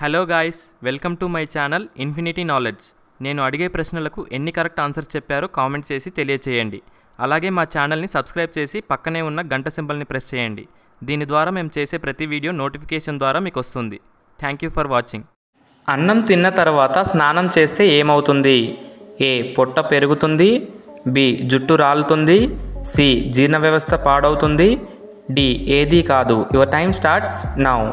Hello guys, welcome to my channel infinity knowledge. నేను అడిగే ప్రశ్నలకు ఎన్ని కరెక్ట్ ఆన్సర్స్ చెప్పారో కామెంట్ చేసి తెలియచేయండి. అలాగే మా ఛానల్ని సబ్స్క్రైబ్ చేసి పక్కనే ఉన్న గంట సింబల్ని ప్రెస్ చేయండి. దీని ద్వారా మేము చేసే ప్రతి వీడియో నోటిఫికేషన్ ద్వారా మీకు వస్తుంది. Thank you for watching. అన్నం తిన్న తర్వాత స్నానం చేస్తే ఏమవుతుంది? ఏ. పొట్ట పెరుగుతుంది. బి. జుట్టు రాలుతుంది. సి. జీర్ణ వ్యవస్థ పాడవుతుంది. డి. ఏదీ కాదు. Your time starts now.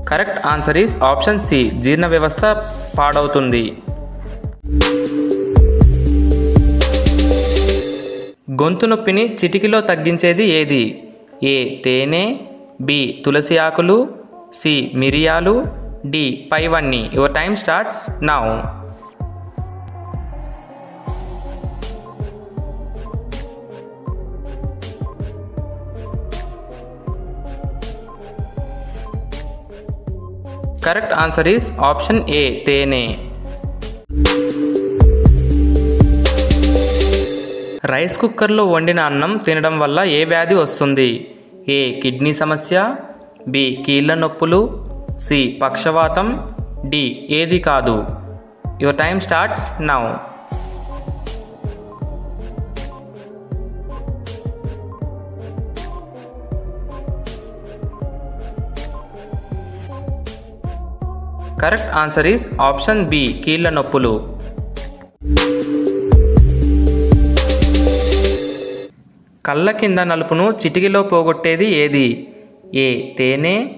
Correct answer is option C. జీర్ణ వ్యవస్థ పాడవుతుంది. గొంతు నొప్పిని చిటికిలో తగ్గించేది ఏది? ఏ. తేనె. బి. తులసి ఆకులు. సి. మిరియాలు. డి. పైవన్నీ. Your time starts now. Correct answer is option A. తేనె. రైస్ కుక్కర్లో వండిన అన్నం తినడం వల్ల ఏ వ్యాధి వస్తుంది? ఏ. కిడ్నీ సమస్య. బి. కీళ్ళ నొప్పులు. సి. పక్షవాతం. డి. ఏది కాదు. Your time starts now. Correct answer is option B. కీళ్ళ నొప్పులు. కళ్ళ కింద నలుపును చిటికిలో పోగొట్టేది ఏది? ఏ. తేనె.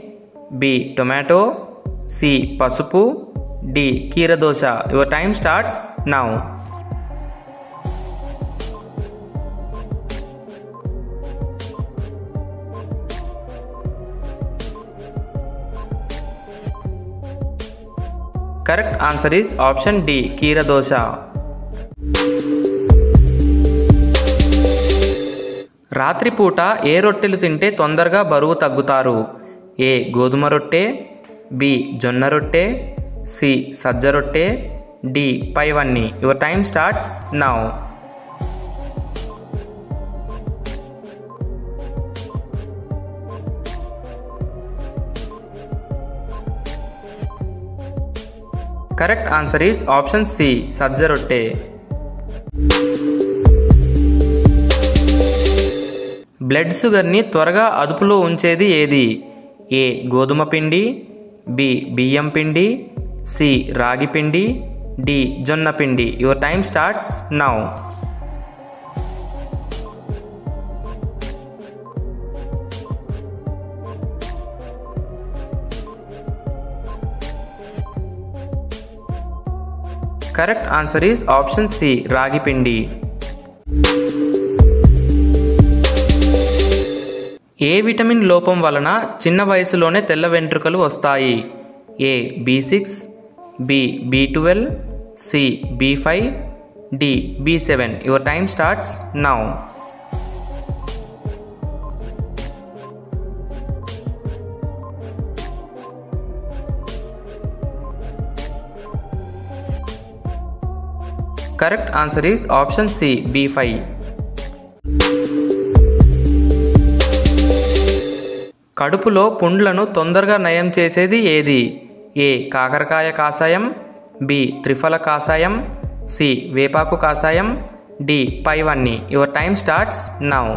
బి. టొమాటో. సి. పసుపు. డి. కీరదోస. Your time starts now. Correct answer is option D. కీరదోస. రాత్రిపూట ఏ రొట్టెలు తింటే తొందరగా బరువు తగ్గుతారు? ఏ. గోధుమ రొట్టె. బి. జొన్న రొట్టె. సి. సజ్జ రొట్టె. డి. పైవన్నీ. Your time starts now. Correct answer is option C. సజ్జ రొట్టె. బ్లడ్ షుగర్ని త్వరగా అదుపులో ఉంచేది ఏది? ఏ. గోధుమ పిండి. బి. బియ్యం పిండి. సి. రాగి పిండి. డి. జొన్న పిండి. Your time starts now. Correct answer is option C. రాగి పిండి. ఏ విటమిన్ లోపం వలన చిన్న వయసులోనే తెల్ల వెంట్రుకలు వస్తాయి? A. B6. B. B12. C. B5. D. B7. Your time starts now. Correct answer is option C. B5. కడుపులో పుండ్లను తొందరగా నయం చేసేది ఏది? ఏ. కాకరకాయ కాసాయం. బి. త్రిఫల కాసాయం. సి. వేపాకు కాసాయం. డి. పైవన్నీ. Your time starts now.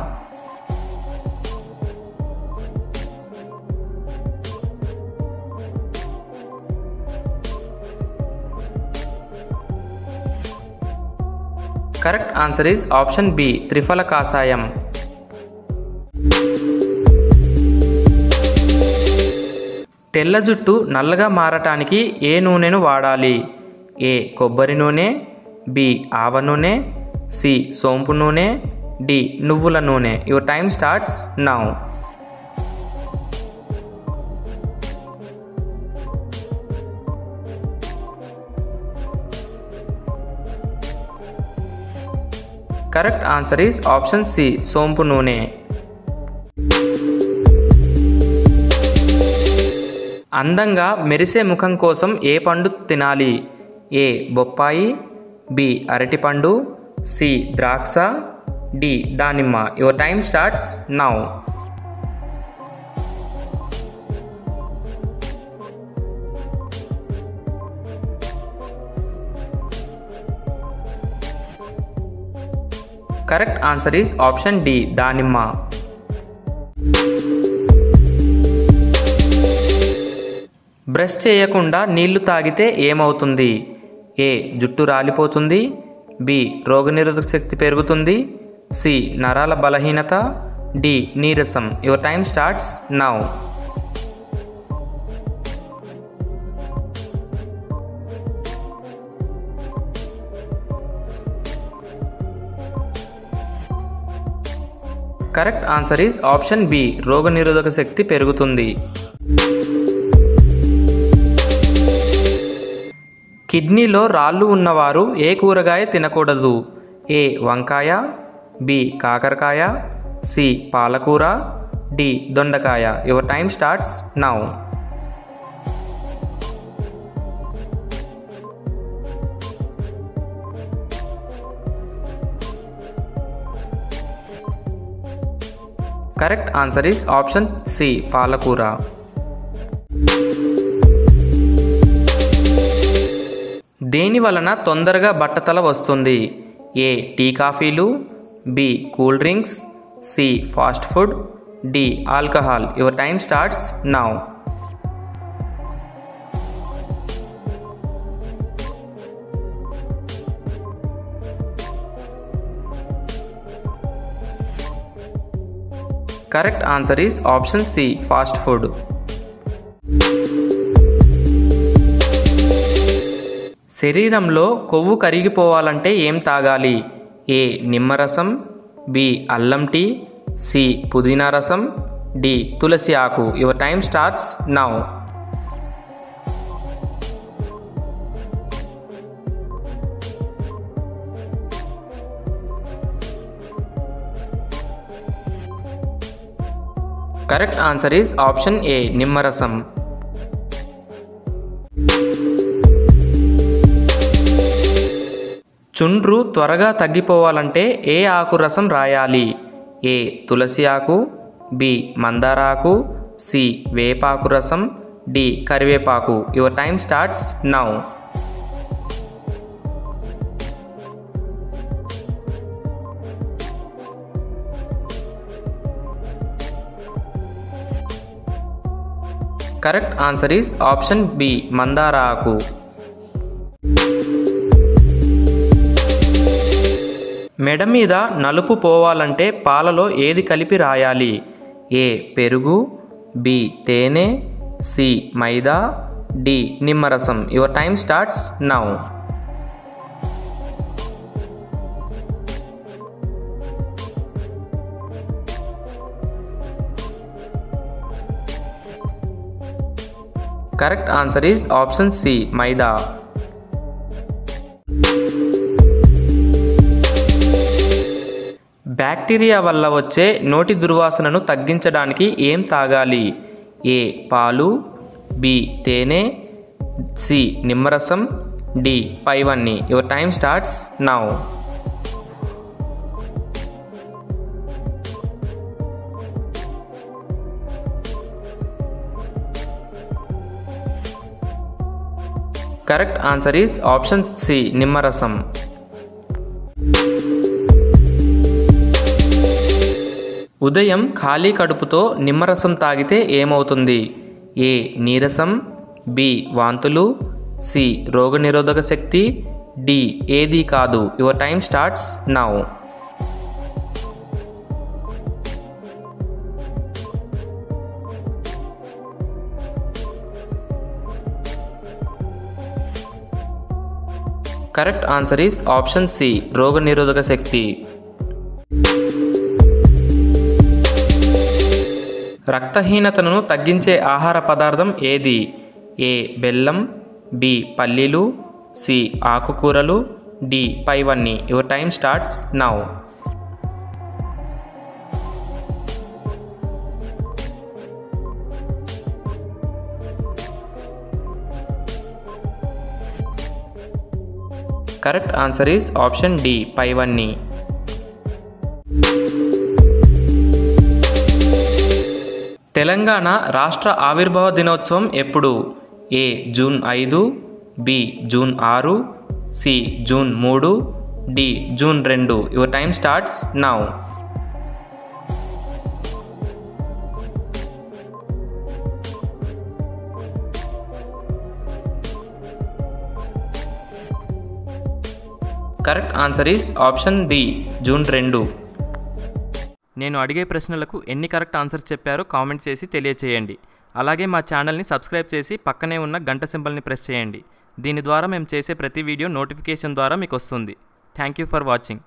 Correct answer is option B. త్రిఫల కాసాయం. తెల్ల జుట్టు నల్లగా మారటానికి ఏ నూనెను వాడాలి? ఏ. కొబ్బరి నూనె. బి. ఆవ నూనె. సి. సోంపు నూనె. డి. నువ్వుల నూనె. Your time starts now. Correct answer is option C. సోంపు నూనె. అందంగా మెరిసే ముఖం కోసం ఏ పండు తినాలి? ఏ. బొప్పాయి. బి. అరటిపండు. సి ద్రాక్ష, డి దానిమ్మ. Your time starts now. Correct answer is option D దానిమ్మ. బ్రష్ చేయకుండా నీళ్లు తాగితే ఏమవుతుంది? ఏ జుట్టు రాలిపోతుంది, బి రోగనిరోధక శక్తి పెరుగుతుంది, సి నరాల బలహీనత, డి నీరసం. Your time starts now. Correct answer is option B రోగనిరోధక శక్తి పెరుగుతుంది. కిడ్నీలో రాళ్ళు ఉన్నవారు ఏ కూరగాయ తినకూడదు? ఏ వంకాయ, బి కాకరకాయ, సి పాలకూర, డి దొండకాయ. Your time starts now. Correct answer is option C పాలకూర. దేని వలన తొందరగా బట్టతల వస్తుంది? ఏ టీ కాఫీలు, B cool drinks, C fast food, D alcohol. Your time starts now. Correct answer is option C fast food. శరీరంలో కొవ్వు కరిగిపోవాలంటే ఏం తాగాలి? ఏ నిమ్మరసం, బి అల్లం టీ, సి పుదీనా రసం, డి తులసి ఆకు. Your time starts now. Correct answer is option A నిమ్మరసం. చుండ్రు త్వరగా తగ్గిపోవాలంటే ఏ ఆకు రసం రాయాలి? ఏ తులసి ఆకు, బి మందార ఆకు, సి వేపాకు రసం, డి కరివేపాకు. Your time starts now. Correct answer is option B మందార ఆకు. మెడ మీద నలుపు పోవాలంటే పాలలో ఏది కలిపి రాయాలి? ఏ పెరుగు, బి తేనె, సి మైదా, డి నిమ్మరసం. Your time starts now. Correct answer is option C మైదా. బ్యాక్టీరియా వల్ల వచ్చే నోటి దుర్వాసనను తగ్గించడానికి ఏం తాగాలి? ఏ పాలు, బి తేనె, సి నిమ్మరసం, డి పైవన్నీ. Your time starts now. Correct answer is option C నిమ్మరసం. ఉదయం ఖాళీ కడుపుతో నిమ్మరసం తాగితే ఏమవుతుంది? ఏ నీరసం, బి వాంతులు, సి రోగనిరోధక శక్తి, డి ఏది కాదు. Your time starts now. Correct answer is option C రోగనిరోధక శక్తి. రక్తహీనతను తగ్గించే ఆహార పదార్థం ఏది? ఏ బెల్లం, బి పల్లీలు, సి ఆకుకూరలు, డి పైవన్నీ. Your time starts now. Correct answer is option D పైవన్నీ. తెలంగాణ రాష్ట్ర ఆవిర్భావ దినోత్సవం ఎప్పుడు? A June 5, B June 6, C June 3, D June 2. Your time starts now. Correct answer is option D June 2. నేను అడిగే ప్రశ్నలకు ఎన్ని కరెక్ట్ ఆన్సర్స్ చెప్పారో కామెంట్ చేసి తెలియచేయండి. అలాగే మా ఛానల్ని సబ్స్క్రైబ్ చేసి పక్కనే ఉన్న గంట సింబల్ని ప్రెస్ చేయండి. దీని ద్వారా మేము చేసే ప్రతి వీడియో నోటిఫికేషన్ ద్వారా మీకు వస్తుంది. Thank you for watching.